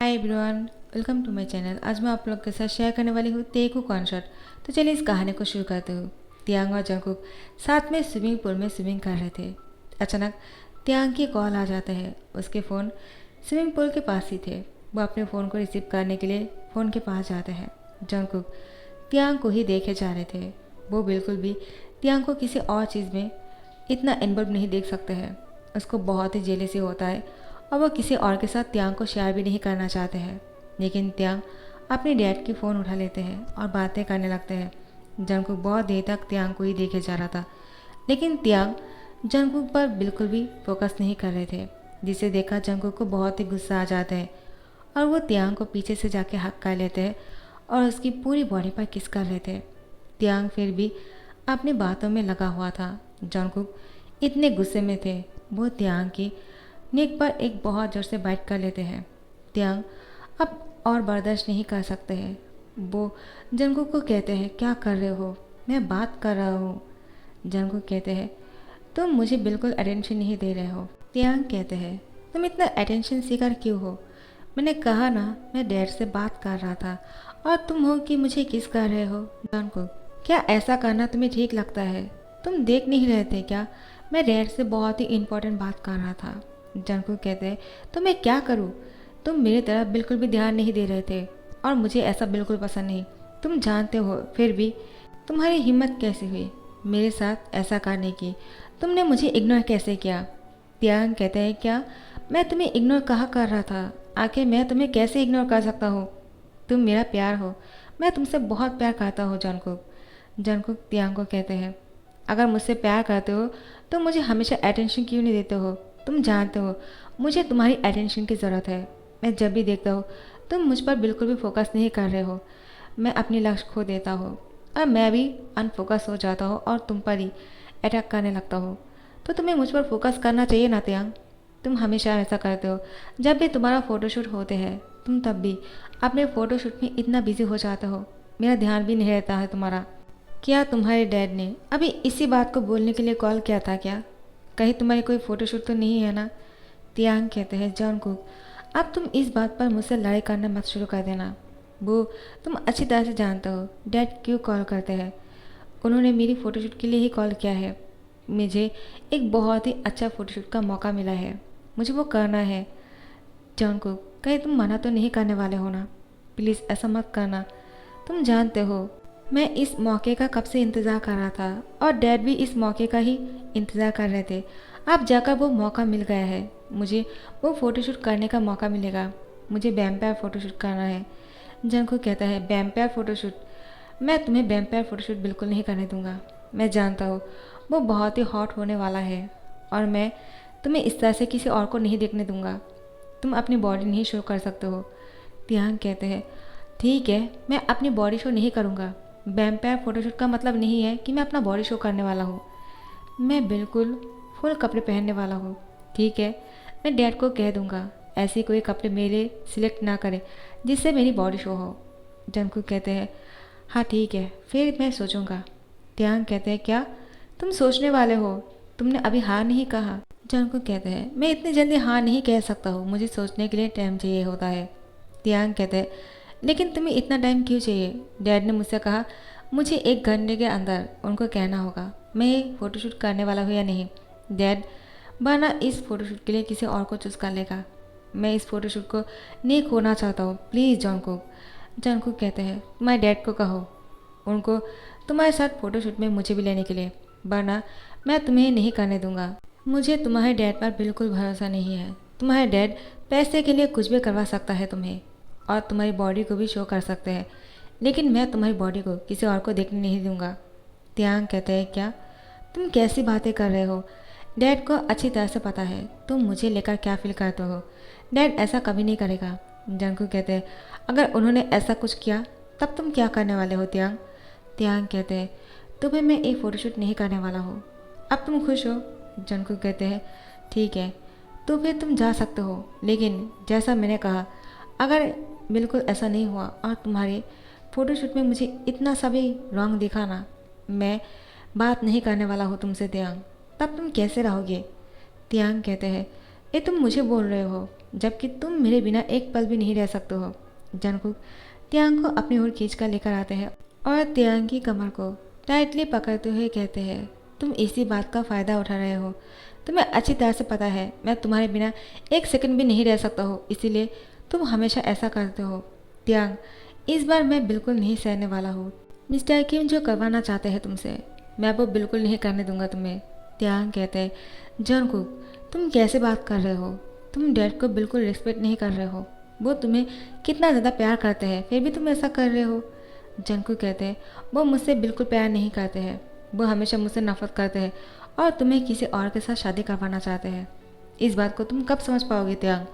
Hi everyone, welcome to my channel. आज मैं आप लोग के साथ शेयर करने वाली हूँ तेकू कॉन्सर्ट। तो चलिए इस कहानी को शुरू करते हूँ। तियांग और जंगकुक साथ में स्विमिंग पूल में स्विमिंग कर रहे थे। अचानक तियांग की कॉल आ जाता है। उसके फ़ोन स्विमिंग पूल के पास ही थे। वो अपने फ़ोन को रिसीव करने के लिए फ़ोन के पास जाते हैं। जंगकुक तियांग को ही देखे जा रहे थे। वो बिल्कुल भी तियांग को किसी और चीज़ में इतना इन्वॉल्व नहीं देख सकते हैं। उसको बहुत ही जेलसी होता है और वो किसी और के साथ तियांग को शेयर भी नहीं करना चाहते हैं। लेकिन तियांग अपने डैड की फ़ोन उठा लेते हैं और बातें करने लगते हैं। जंगकुक बहुत देर तक तियांग को ही देखे जा रहा था, लेकिन तियांग जंगकुक पर बिल्कुल भी फोकस नहीं कर रहे थे, जिसे देखा जंगकुक को बहुत ही गुस्सा आ जाता है और वो तियांग को पीछे से जाके हक कर लेते हैं और उसकी पूरी बॉडी पर किस कर रहे थे। तियांग फिर भी अपनी बातों में लगा हुआ था। जंगकुक इतने गुस्से में थे, वो तियांग की नेक पर एक बहुत ज़ोर से बाइट कर लेते हैं। तियांग अब और बर्दाश्त नहीं कर सकते हैं। वो जंगकुक को कहते हैं, क्या कर रहे हो, मैं बात कर रहा हूँ। जंगकुक कहते हैं, तुम मुझे बिल्कुल अटेंशन नहीं दे रहे हो। तियांग कहते हैं, तुम इतना अटेंशन सीकर क्यों हो? मैंने कहा ना, मैं डैड से बात कर रहा था और तुम हो कि मुझे किस कर रहे हो। जंगकुक, क्या ऐसा करना तुम्हें ठीक लगता है? तुम देख नहीं रहे थे क्या? मैं डैड से बहुत ही इम्पोर्टेंट बात कर रहा था। जंगकुक कहते हैं, तो मैं क्या करूँ? तुम मेरी तरफ बिल्कुल भी ध्यान नहीं दे रहे थे और मुझे ऐसा बिल्कुल पसंद नहीं। तुम जानते हो, फिर भी तुम्हारी हिम्मत कैसे हुई मेरे साथ ऐसा करने की? तुमने मुझे इग्नोर कैसे किया? तियांग कहते हैं, क्या मैं तुम्हें इग्नोर कहाँ कर रहा था? आखिर मैं तुम्हें कैसे इग्नोर कर सकता हूँ? तुम मेरा प्यार हो, मैं तुमसे बहुत प्यार करता हूँ जंगकुक। जंगकुक तियांग को कहते हैं, अगर मुझसे प्यार करते हो तो मुझे हमेशा अटेंशन क्यों नहीं देते हो? तुम जानते हो मुझे तुम्हारी अटेंशन की ज़रूरत है। मैं जब भी देखता हूँ तुम मुझ पर बिल्कुल भी फोकस नहीं कर रहे हो। मैं अपनी लक्ष्य खो देता हूँ और मैं भी अनफोकस हो जाता हूँ और तुम पर ही अटैक करने लगता हूँ। तो तुम्हें मुझ पर फोकस करना चाहिए ना तियांग। तुम हमेशा ऐसा करते हो। जब भी तुम्हारा फ़ोटोशूट होते हैं तुम तब भी अपने फ़ोटोशूट में इतना बिजी हो जाते हो, मेरा ध्यान भी नहीं रहता है तुम्हारा। क्या तुम्हारे डैड ने अभी इसी बात को बोलने के लिए कॉल किया था क्या? कहीं तुम्हारी कोई फ़ोटोशूट तो नहीं है ना? तियांग कहते हैं, जॉनकुक अब तुम इस बात पर मुझसे लड़ाई करना मत शुरू कर देना। वो तुम अच्छी तरह से जानते हो डैड क्यों कॉल करते हैं। उन्होंने मेरी फ़ोटोशूट के लिए ही कॉल किया है। मुझे एक बहुत ही अच्छा फ़ोटोशूट का मौका मिला है, मुझे वो करना है। जॉनकुक, कहीं तुम मना तो नहीं करने वाले हो ना? प्लीज़ ऐसा मत करना। तुम जानते हो मैं इस मौके का कब से इंतज़ार कर रहा था और डैड भी इस मौके का ही इंतज़ार कर रहे थे। अब जाकर वो मौका मिल गया है। मुझे वो फ़ोटोशूट करने का मौका मिलेगा। मुझे वैम्पायर फ़ोटोशूट करना है। जंगकुक कहता है, वैम्पायर फ़ोटोशूट? मैं तुम्हें वैम्पायर फ़ोटोशूट बिल्कुल नहीं करने दूंगा। मैं जानता हूँ वो बहुत ही हॉट होने वाला है और मैं तुम्हें इस तरह से किसी और को नहीं देखने दूंगा। तुम अपनी बॉडी नहीं शो कर सकते हो। तियांग कहते हैं, ठीक है, मैं अपनी बॉडी शो नहीं करूँगा। वैम्पायर फ़ोटोशूट का मतलब नहीं है कि मैं अपना बॉडी शो करने वाला हूँ। मैं बिल्कुल फुल कपड़े पहनने वाला हूँ। ठीक है, मैं डैड को कह दूँगा ऐसे कोई कपड़े मेरे सिलेक्ट ना करें जिससे मेरी बॉडी शो हो। जंगकुक कहते हैं, हाँ ठीक है, फिर मैं सोचूंगा। तियांग कहते हैं, क्या तुम सोचने वाले हो? तुमने अभी हाँ नहीं कहा। जंगकुक कहते हैं, मैं इतनी जल्दी हाँ नहीं कह सकता हूँ, मुझे सोचने के लिए टाइम चाहिए होता है। तियांग कहते हैं, लेकिन तुम्हें इतना टाइम क्यों चाहिए? डैड ने मुझसे कहा मुझे 1 घंटे के अंदर उनको कहना होगा मैं फ़ोटोशूट करने वाला हूँ या नहीं। डैड वरना इस फ़ोटोशूट के लिए किसी और को चूज़ कर लेगा। मैं इस फ़ोटोशूट को नहीं खोना चाहता हूँ, प्लीज़ जंगकुक। जंगकुक कहते हैं, तुम्हारे डैड को कहो उनको तुम्हारे साथ फ़ोटोशूट में मुझे भी लेने के लिए, वरना मैं तुम्हें नहीं करने दूंगा। मुझे तुम्हारे डैड पर बिल्कुल भरोसा नहीं है। तुम्हारे डैड पैसे के लिए कुछ भी करवा सकता है तुम्हें और तुम्हारी बॉडी को भी शो कर सकते हैं, लेकिन मैं तुम्हारी बॉडी को किसी और को देखने नहीं दूंगा। तियांग कहते हैं, क्या तुम कैसी बातें कर रहे हो? डैड को अच्छी तरह से पता है तुम मुझे लेकर क्या फील करते हो। डैड ऐसा कभी नहीं करेगा। जंगकुक कहते हैं, अगर उन्होंने ऐसा कुछ किया तब तुम क्या करने वाले हो तियांग? तियांग कहते हैं, तुम्हें मैं एक फ़ोटोशूट नहीं करने वाला हूँ। अब तुम खुश हो? जंगकुक कहते हैं, ठीक है, तो फिर तुम जा सकते हो, लेकिन जैसा मैंने कहा अगर बिल्कुल ऐसा नहीं हुआ और तुम्हारे फ़ोटोशूट में मुझे इतना सा भी रॉन्ग दिखा ना, मैं बात नहीं करने वाला हूँ तुमसे तियांग। तब तुम कैसे रहोगे? तियांग कहते हैं, ये तुम मुझे बोल रहे हो? जबकि तुम मेरे बिना एक पल भी नहीं रह सकते हो। जंगकुक त्यांग को अपनी ओर खींच कर लेकर आते हैं और त्यांग की कमर को टाइटली पकड़ते हुए कहते हैं, तुम इसी बात का फ़ायदा उठा रहे हो। तुम्हें अच्छी तरह से पता है मैं तुम्हारे बिना एक सेकंड भी नहीं रह सकता हूँ, इसीलिए तुम हमेशा ऐसा करते हो। त्यांग, इस बार मैं बिल्कुल नहीं सहने वाला हूँ। मिस्टर किम जो करवाना चाहते हैं तुमसे, मैं वो बिल्कुल नहीं करने दूंगा तुम्हें। त्यांग कहते हैं, जंगकुक तुम कैसे बात कर रहे हो? तुम डैड को बिल्कुल रिस्पेक्ट नहीं कर रहे हो। वो तुम्हें कितना ज़्यादा प्यार करते हैं, फिर भी तुम ऐसा कर रहे हो। जंगकुक कहते हैं, वो मुझसे बिल्कुल प्यार नहीं करते हैं, वो हमेशा मुझसे नफरत करते हैं और तुम्हें किसी और के साथ शादी करवाना चाहते हैं। इस बात को तुम कब समझ पाओगे त्यांग?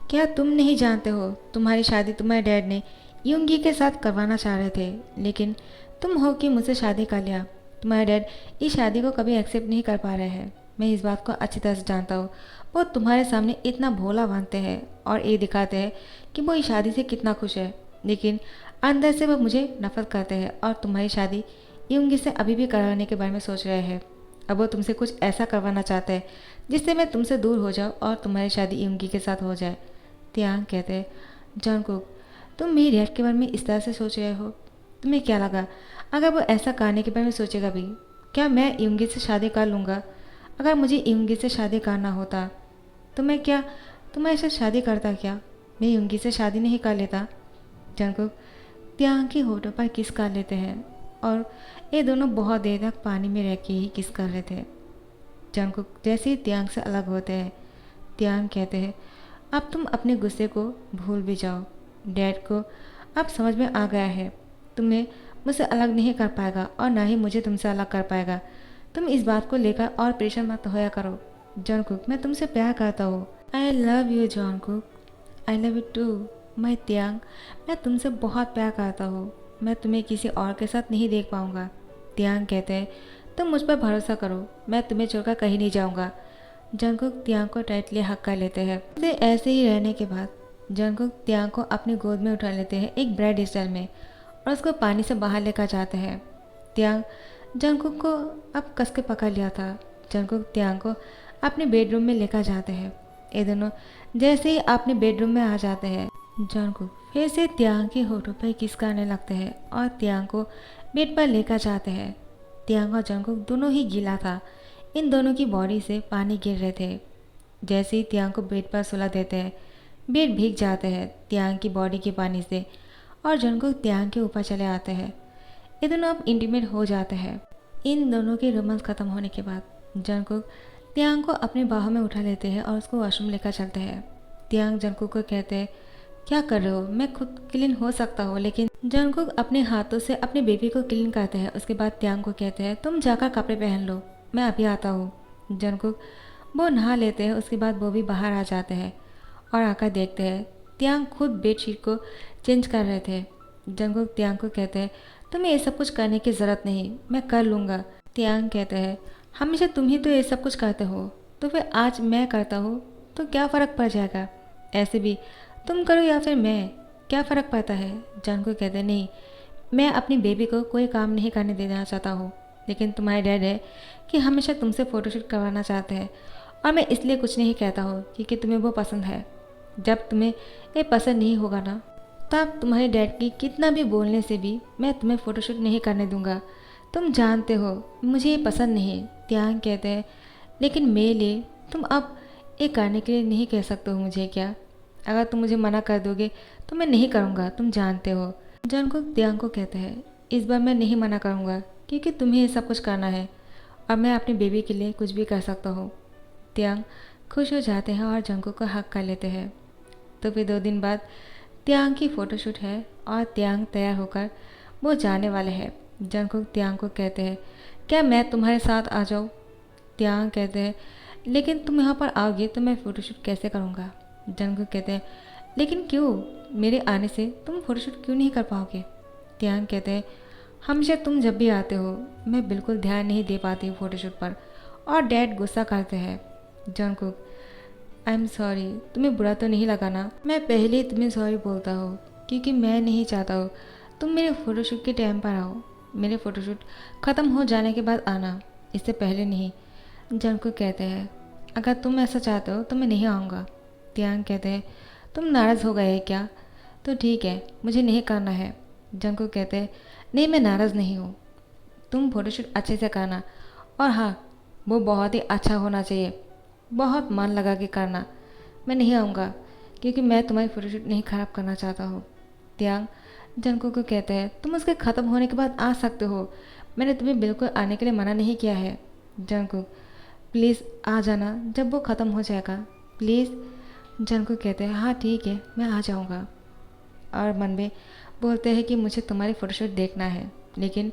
क्या तुम नहीं जानते हो, तुम्हारी शादी तुम्हारे डैड ने यूंगी के साथ करवाना चाह रहे थे, लेकिन तुम हो कि मुझसे शादी कर लिया। तुम्हारे डैड इस शादी को कभी एक्सेप्ट नहीं कर पा रहे हैं। मैं इस बात को अच्छी तरह से जानता हूँ। वो तुम्हारे सामने इतना भोला बनते हैं और ये दिखाते हैं कि वो इस शादी से कितना खुश है, लेकिन अंदर से वो मुझे नफरत करते हैं और तुम्हारी शादी यूंगी से अभी भी कराने के बारे में सोच रहे हैं। अब वो तुमसे कुछ ऐसा करवाना चाहते हैं जिससे मैं तुमसे दूर हो जाऊँ और तुम्हारी शादी यूंगी के साथ हो जाए। त्यांग कहते हैं, जंगकुक तुम मेरी डैड के बारे में इस तरह से सोच रहे हो? तुम्हें क्या लगा अगर वो ऐसा करने के बारे में सोचेगा भी? क्या मैं यूंगी से शादी कर लूँगा? अगर मुझे यूंगी से शादी करना होता तो मैं क्या तुम्हारे साथ शादी करता? क्या मैं यूंगी से शादी नहीं कर लेता? जंगकुक त्यांग की होठों पर किस कर लेते हैं और ये दोनों बहुत देर तक पानी में रह के ही किस कर रहे थे। जंगकुक जैसे ही त्यांग से अलग होते हैं, त्यांग कहते हैं, अब तुम अपने गुस्से को भूल भी जाओ। डैड को अब समझ में आ गया है, तुम्हें मुझसे अलग नहीं कर पाएगा और ना ही मुझे तुमसे अलग कर पाएगा। तुम इस बात को लेकर और परेशान मत होया करो। जंगकुक मैं तुमसे प्यार करता हूँ। I love you Jungkook, I love you too my त्यांग। मैं तुमसे बहुत प्यार करता हूँ। मैं तुम्हें किसी और के साथ नहीं देख पाऊँगा। त्यांग कहते हैं, तुम मुझ पर भरोसा करो, मैं तुम्हें छोड़कर कहीं नहीं जाऊँगा। जंगकुक त्यांग को टाइटली हक कर लेते हैं। उसे ऐसे ही रहने के बाद जंगकुक त्यांग को अपनी गोद में उठा लेते हैं एक ब्रेड स्टाइल में और उसको पानी से बाहर लेकर जाते हैं। त्यांग जंगकुक को अब कस के पकड़ लिया था। जंगकुक त्यांग को अपने बेडरूम में लेकर जाते हैं। ये दोनों जैसे ही अपने बेडरूम में आ जाते हैं, जंगकुक फिर से त्यांग के होठों पर किस करने लगते हैं और त्यांग को बेड पर लेकर जाते हैं। त्यांग और जंगकुक दोनों ही गीला था। इन दोनों की बॉडी से पानी गिर रहे थे। जैसे ही त्यांग को बेड पर सुला देते हैं, बेड भीग जाते हैं त्यांग की बॉडी के पानी से और जंगकुक त्यांग के ऊपर चले आते हैं। ये दोनों अब इंटीमेट हो जाते हैं। इन दोनों के रोमांस खत्म होने के बाद जंगकुक त्यांग को अपने बाहों में उठा लेते हैं और उसको वॉशरूम लेकर चलते हैं। त्यांग जंगकुक को कहते हैं, क्या कर रहे हो? मैं खुद क्लीन हो सकता हूँ। लेकिन जंगकुक अपने हाथों से अपने बेबी को क्लीन करते हैं। उसके बाद त्यांग को कहते हैं, तुम जाकर कपड़े पहन लो, मैं अभी आता हूँ। जंगकुक वो नहा लेते हैं। उसके बाद वो भी बाहर आ जाते हैं और आकर देखते हैं त्यांग खुद बेडशीट को चेंज कर रहे थे। जंगकुक त्यांग को कहते हैं, तुम्हें ये सब कुछ करने की ज़रूरत नहीं, मैं कर लूँगा। त्यांग कहते हैं, हमेशा तुम ही तो ये सब कुछ करते हो, तो फिर आज मैं करता हूँ तो क्या फ़र्क पड़ जाएगा? ऐसे भी तुम करो या फिर मैं, क्या फ़र्क पड़ता है? जंगकुक कहते हैं, नहीं, मैं अपनी बेबी को कोई काम नहीं करने देना चाहता हूँ, लेकिन तुम्हारे डैड है कि हमेशा तुमसे फ़ोटोशूट करवाना चाहते हैं और मैं इसलिए कुछ नहीं कहता हूँ क्योंकि तुम्हें वो पसंद है। जब तुम्हें ये पसंद नहीं होगा ना, तब तुम्हारे डैड की कितना भी बोलने से भी मैं तुम्हें फ़ोटोशूट नहीं करने दूंगा। तुम जानते हो मुझे ये पसंद नहीं। त्यांग कहते हैं, लेकिन मेरे लिए तुम अब ये करने के लिए नहीं कह सकते हो मुझे क्या? अगर तुम मुझे मना कर दोगे तो मैं नहीं करूँगा, तुम जानते हो। जंगकुक त्यांग को कहते हैं, इस बार मैं नहीं मना करूँगा क्योंकि तुम्हें ये सब कुछ करना है और मैं अपनी बेबी के लिए कुछ भी कर सकता हूँ। त्यांग खुश हो जाते हैं और जंगकुक को हक कर लेते हैं। तो फिर 2 दिन बाद त्यांग की फ़ोटोशूट है और त्यांग तैयार होकर वो जाने वाले हैं। जंगकुक त्यांग को कहते हैं, क्या मैं तुम्हारे साथ आ जाऊँ? त्यांग कहते हैं, लेकिन तुम यहाँ पर आओगे तो मैं फ़ोटोशूट कैसे करूँगा? जंगकुक कहते हैं, लेकिन क्यों? मेरे आने से तुम फ़ोटोशूट क्यों नहीं कर पाओगे? त्यांग कहते हैं, हमेशा तुम जब भी आते हो मैं बिल्कुल ध्यान नहीं दे पाती हूँ फ़ोटोशूट पर और डैड गुस्सा करते हैं। जंगकुक, आई एम सॉरी, तुम्हें बुरा तो नहीं लगा ना? मैं पहले ही तुम्हें सॉरी बोलता हूँ क्योंकि मैं नहीं चाहता हूँ तुम मेरे फ़ोटोशूट के टाइम पर आओ। मेरे फ़ोटोशूट ख़त्म हो जाने के बाद आना, इससे पहले नहीं। जंगकुक कहते हैं, अगर तुम ऐसा चाहते हो तो मैं नहीं आऊँगा। त्यांग कहते हैं तुम नाराज़ हो गए हैं क्या? तो ठीक है, मुझे नहीं करना है। जंगकुक कहते हैं नहीं, मैं नाराज़ नहीं हूँ, तुम फ़ोटोशूट अच्छे से करना, और हाँ, वो बहुत ही अच्छा होना चाहिए, बहुत मन लगा के करना। मैं नहीं आऊँगा क्योंकि मैं तुम्हारी फ़ोटोशूट नहीं ख़राब करना चाहता हूँ। त्यांग जंगकुक को कहते हैं तुम उसके ख़त्म होने के बाद आ सकते हो, मैंने तुम्हें बिल्कुल आने के लिए मना नहीं किया है। जंगकुक प्लीज़ आ जाना जब वो ख़त्म हो जाएगा, प्लीज़। जंगकुक कहते हैं हाँ ठीक है, मैं आ जाऊँगा। और मन में बोलते हैं कि मुझे तुम्हारी फ़ोटोशूट देखना है, लेकिन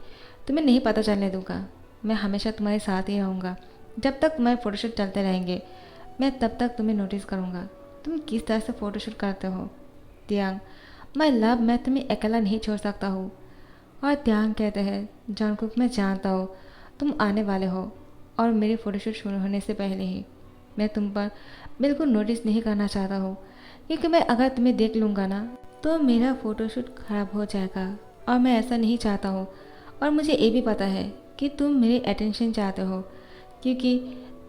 तुम्हें नहीं पता चलने दूंगा, मैं हमेशा तुम्हारे साथ ही रहूँगा। जब तक तुम्हारे फ़ोटोशूट चलते रहेंगे मैं तब तक तुम्हें नोटिस करूँगा तुम किस तरह से फ़ोटोशूट करते हो। त्यांग माय लव, मैं तुम्हें अकेला नहीं छोड़ सकता हूँ। और त्यांग कहते हैं जंगकुक मैं जानता हूँ तुम आने वाले हो, और मेरी फ़ोटोशूट शुरू होने से पहले ही मैं तुम पर बिल्कुल नोटिस नहीं करना चाहता हूँ, क्योंकि मैं अगर तुम्हें देख लूँगा ना तो मेरा फ़ोटोशूट ख़राब हो जाएगा, और मैं ऐसा नहीं चाहता हूँ। और मुझे ये भी पता है कि तुम मेरी अटेंशन चाहते हो, क्योंकि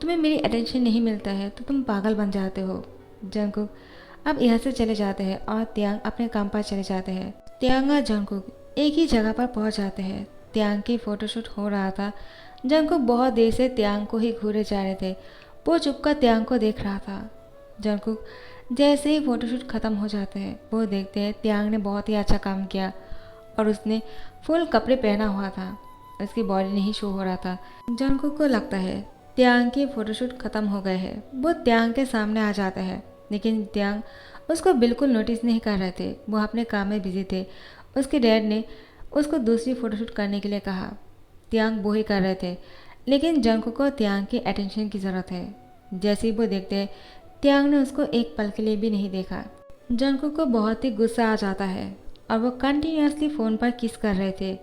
तुम्हें मेरी अटेंशन नहीं मिलता है तो तुम पागल बन जाते हो। जंगकुक अब यहाँ से चले जाते हैं और त्यांग अपने काम पर चले जाते हैं। त्यांग और जंगकुक एक ही जगह पर पहुँच जाते हैं। त्यांग की फ़ोटोशूट हो रहा था। जंगकुक बहुत देर से त्यांग को ही घूरे जा रहे थे, वो चुपकर त्यांग को देख रहा था। जंगकुक जैसे ही फ़ोटोशूट ख़त्म हो जाते हैं वो देखते हैं त्यांग ने बहुत ही अच्छा काम किया, और उसने फुल कपड़े पहना हुआ था, उसकी बॉडी नहीं शो हो रहा था। जंगकुक को लगता है त्यांग की फ़ोटोशूट ख़त्म हो गए हैं। वो त्यांग के सामने आ जाता है, लेकिन त्यांग उसको बिल्कुल नोटिस नहीं कर रहे थे, वो अपने काम में बिजी थे। उसके डैड ने उसको दूसरी फ़ोटोशूट करने के लिए कहा, त्यांग वो ही कर रहे थे, लेकिन जंगकुक को त्यांग की अटेंशन की ज़रूरत है। जैसे ही वो देखते हैं त्यांग ने उसको एक पल के लिए भी नहीं देखा। जंगकुक को बहुत ही गुस्सा आ जाता है, और वो कंटिन्यूसली फ़ोन पर किस कर रहे थे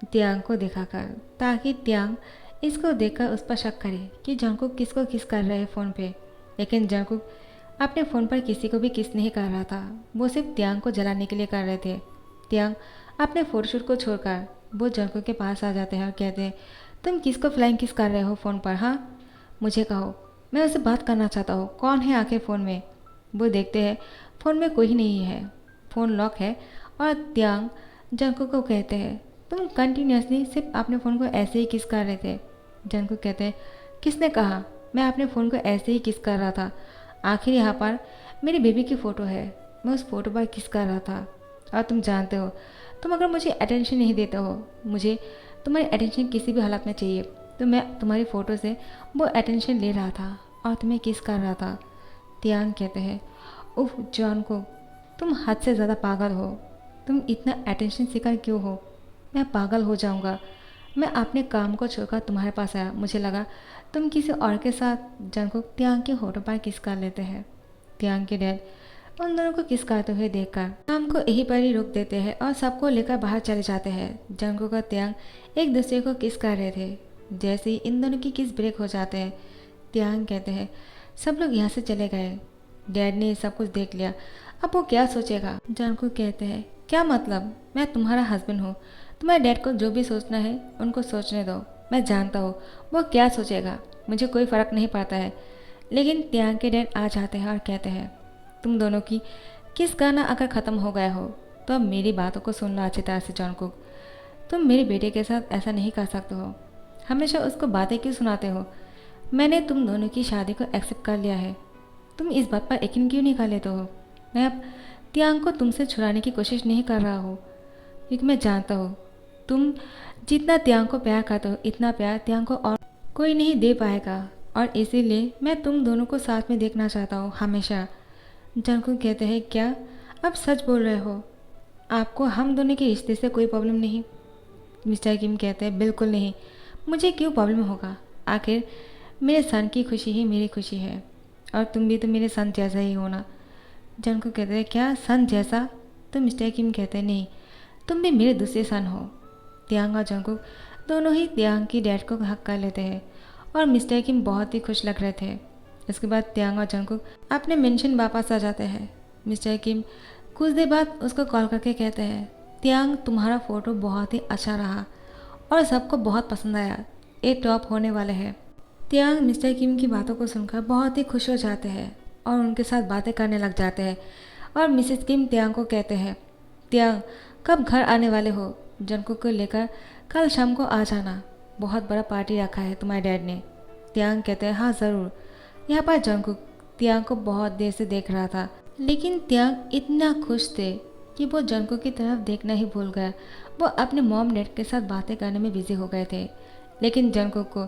त्यांग को दिखाकर, ताकि त्यांग इसको देखकर उस पर शक करे कि जंगकुक किसको किस कर रहे हैं फ़ोन पे। लेकिन जंगकुक अपने फ़ोन पर किसी को भी किस नहीं कर रहा था, वो सिर्फ त्यांग को जलाने के लिए कर रहे थे। त्यांग अपने फ़ोटोशूट को छोड़कर वो जंगकुक के पास आ जाते हैं और कहते हैं तुम किसको फ्लाइंग किस कर रहे हो फ़ोन पर? हाँ, मुझे कहो, मैं उससे बात करना चाहता हूँ, कौन है आखिर फ़ोन में? वो देखते हैं फ़ोन में कोई नहीं है, फ़ोन लॉक है। और त्यांग जंगकुक को कहते हैं तुम कंटिन्यूसली सिर्फ अपने फ़ोन को ऐसे ही किस कर रहे थे। जंगकुक कहते हैं किसने कहा? मैं अपने फ़ोन को ऐसे ही किस कर रहा था, आखिर यहाँ पर मेरी बेबी की फ़ोटो है, मैं उस फ़ोटो पर किस कर रहा था। और तुम जानते हो तुम अगर मुझे अटेंशन नहीं देते हो, मुझे तुम्हारी अटेंशन किसी भी हालत में चाहिए, तो मैं तुम्हारी फ़ोटो से वो अटेंशन ले रहा था और तुम्हें किस कर रहा था। त्यांग कहते हैं उफ जंगकुक, तुम हद से ज़्यादा पागल हो, तुम इतना अटेंशन सीकर क्यों हो? मैं पागल हो जाऊंगा। मैं अपने काम को छोड़कर तुम्हारे पास आया, मुझे लगा तुम किसी और के साथ। जंगकुक त्यांग के होठों पर किस कर लेते हैं। त्यांग के डैड उन दोनों को किस करते हुए देखकर काम को यहीं पर ही रोक देते हैं और सबको लेकर बाहर चले जाते हैं। जंगकुक और त्यांग एक दूसरे को किस कर रहे थे। जैसे ही इन दोनों की किस ब्रेक हो जाते हैं, त्यांग कहते हैं सब लोग यहाँ से चले गए, डैड ने सब कुछ देख लिया, अब वो क्या सोचेगा। जंगकुक कहते हैं क्या मतलब, मैं तुम्हारा हस्बैंड हूँ, तुम्हारे डैड को जो भी सोचना है उनको सोचने दो, मैं जानता हूँ वो क्या सोचेगा, मुझे कोई फ़र्क नहीं पड़ता है। लेकिन त्यांग के डैड आ जाते हैं और कहते हैं तुम दोनों की किस गाना अगर ख़त्म हो गया हो तो अब मेरी बातों को सुन लो अच्छी तरह से। जंगकुक, तुम मेरे बेटे के साथ ऐसा नहीं कर सकते हो, हमेशा उसको बातें क्यों सुनाते हो? मैंने तुम दोनों की शादी को एक्सेप्ट कर लिया है, तुम इस बात पर यकीन क्यों नहीं कर लेते हो? मैं अब त्यांग को तुमसे छुड़ाने की कोशिश नहीं कर रहा हूँ, क्योंकि मैं जानता हूँ तुम जितना त्यांग को प्यार करते हो इतना प्यार त्यांग को और कोई नहीं दे पाएगा, और इसीलिए मैं तुम दोनों को साथ में देखना चाहता हूँ हमेशा। जंगकुक कहते हैं क्या आप सच बोल रहे हो? आपको हम दोनों के रिश्ते से कोई प्रॉब्लम नहीं? मिस्टर किम कहते हैं बिल्कुल नहीं, मुझे क्यों प्रॉब्लम होगा, आखिर मेरे सन की खुशी ही मेरी खुशी है, और तुम भी तो मेरे सन जैसा ही हो ना। जंगकुक कहते हैं क्या सन जैसा? तो मिस्टर किम कहते हैं नहीं, तुम भी मेरे दूसरे सन हो। त्यांग और जंगकुक दोनों ही त्यांग की डैड को हक कर लेते हैं, और मिस्टर किम बहुत ही खुश लग रहे थे। इसके बाद त्यांग और जंगकुक अपने मेंशन वापस आ जाते हैं। मिस्टर किम कुछ देर बाद उसको कॉल करके कहते हैं त्यांग तुम्हारा फ़ोटो बहुत ही अच्छा रहा और सबको बहुत पसंद आया, ये टॉप होने वाले हैं। त्यांग मिस्टर किम की बातों को सुनकर बहुत ही खुश हो जाते हैं। और उनके साथ बातें करने लग जाते हैं। और मिसेस किम त्यांग को कहते हैं, त्यांग कब घर आने वाले हो? जंगकुक को लेकर कल शाम को आ जाना, बहुत बड़ा पार्टी रखा है तुम्हारे डैड ने। त्यांग कहते हैं, हाँ ज़रूर। यहाँ पर जंगकुक त्यांग को बहुत देर से देख रहा था, लेकिन त्यांग इतना खुश थे कि वो जंगकुक की तरफ देखना ही भूल गया। वो अपने मॉम डैड के साथ बातें करने में बिजी हो गए थे, लेकिन जंगकुक को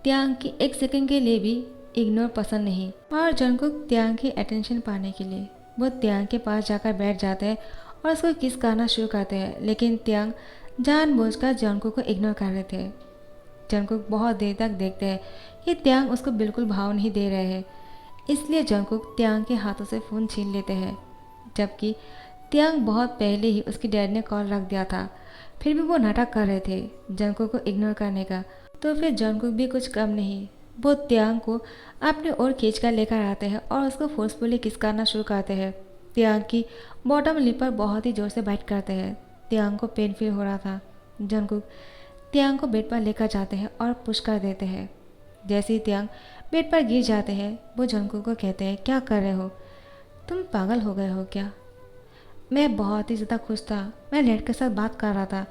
त्यांग की एक सेकंड के लिए भी इग्नोर पसंद नहीं। और जंगकुक त्यांग की अटेंशन पाने के लिए वो त्यांग के पास जाकर बैठ जाते हैं और उसको किस करना शुरू करते हैं, लेकिन त्यांग जानबूझकर जंगकुक को इग्नोर कर रहे थे। जंगकुक बहुत देर तक देखते हैं कि त्यांग उसको बिल्कुल भाव नहीं दे रहे हैं, इसलिए जंगकुक त्यांग के हाथों से फ़ोन छीन लेते हैं, जबकि त्यांग बहुत पहले ही उसके डैड ने कॉल रख दिया था। फिर भी वो नाटक कर रहे थे जंगकुक को इग्नोर करने का। तो फिर जंगकुक भी कुछ कम नहीं, वो त्यांग को अपने ओर खींच कर लेकर आते हैं और उसको फोर्सफुली किस करना शुरू करते हैं। त्यांग की बॉटम लिप पर बहुत ही ज़ोर से बाइट करते हैं। त्यांग को पेन फील हो रहा था। जंगकुक त्यांग को बेड पर लेकर जाते हैं और पुश कर देते हैं। जैसे ही त्यांग बेड पर गिर जाते हैं, वो जंगकुक को कहते हैं, क्या कर रहे हो? तुम पागल हो गए हो क्या? मैं बहुत ही ज़्यादा खुश था, मैं डैड के साथ बात कर रहा था।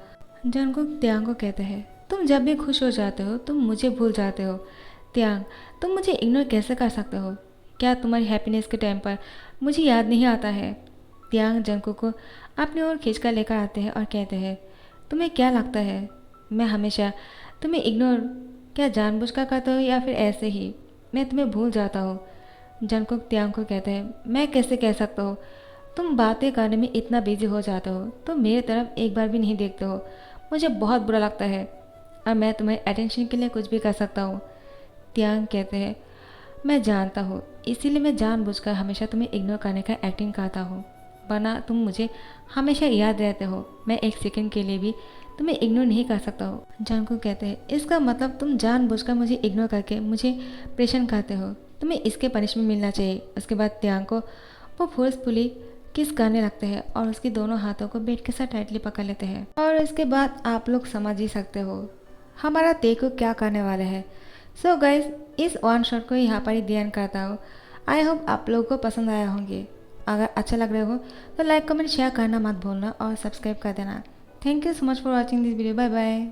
जंगकुक त्यांग को कहते हैं, तुम जब भी खुश हो जाते हो तुम मुझे भूल जाते हो। त्यांग, तुम मुझे इग्नोर कैसे कर सकते हो? क्या तुम्हारी हैप्पीनेस के टाइम पर मुझे याद नहीं आता है? त्यांग जंगकुक को अपनी ओर खींच कर लेकर आते हैं और कहते हैं, तुम्हें क्या लगता है मैं हमेशा तुम्हें इग्नोर क्या जानबूझकर करता हूँ या फिर ऐसे ही मैं तुम्हें भूल जाता हूँ? जंगकुक त्यांग को कहते हैं, मैं कैसे कह सकता हूँ? तुम बातें करने में इतना बिजी हो जाते हो तो मेरी तरफ एक बार भी नहीं देखते हो। मुझे बहुत बुरा लगता है और मैं तुम्हारे अटेंशन के लिए कुछ भी कर सकता हूँ। त्यांग कहते हैं, मैं जानता हूँ, इसीलिए मैं जानबूझकर हमेशा तुम्हें इग्नोर करने का एक्टिंग करता हूँ, वरना तुम मुझे हमेशा याद रहते हो। मैं एक सेकंड के लिए भी तुम्हें इग्नोर नहीं कर सकता हो। जंगकुक कहते हैं, इसका मतलब तुम जानबूझकर मुझे इग्नोर करके मुझे प्रेशर करते हो, तुम्हें इसके पनिशमेंट मिलना चाहिए। उसके बाद त्यांग को वो फोर्सफुली किस करने लगते हैं और उसके दोनों हाथों को बेड के साथ टाइटली पकड़ लेते हैं। और इसके बाद आप लोग समझ ही सकते हो हमारा तेकू क्या करने वाला है। सो गाइज, इस वन शॉट को यहाँ पर ही ध्यान करता हूँ। आई होप आप लोगों को पसंद आया होंगे। अगर अच्छा लग रहा हो तो लाइक कमेंट शेयर करना मत भूलना और सब्सक्राइब कर देना। Thank you so much for watching this video. Bye bye.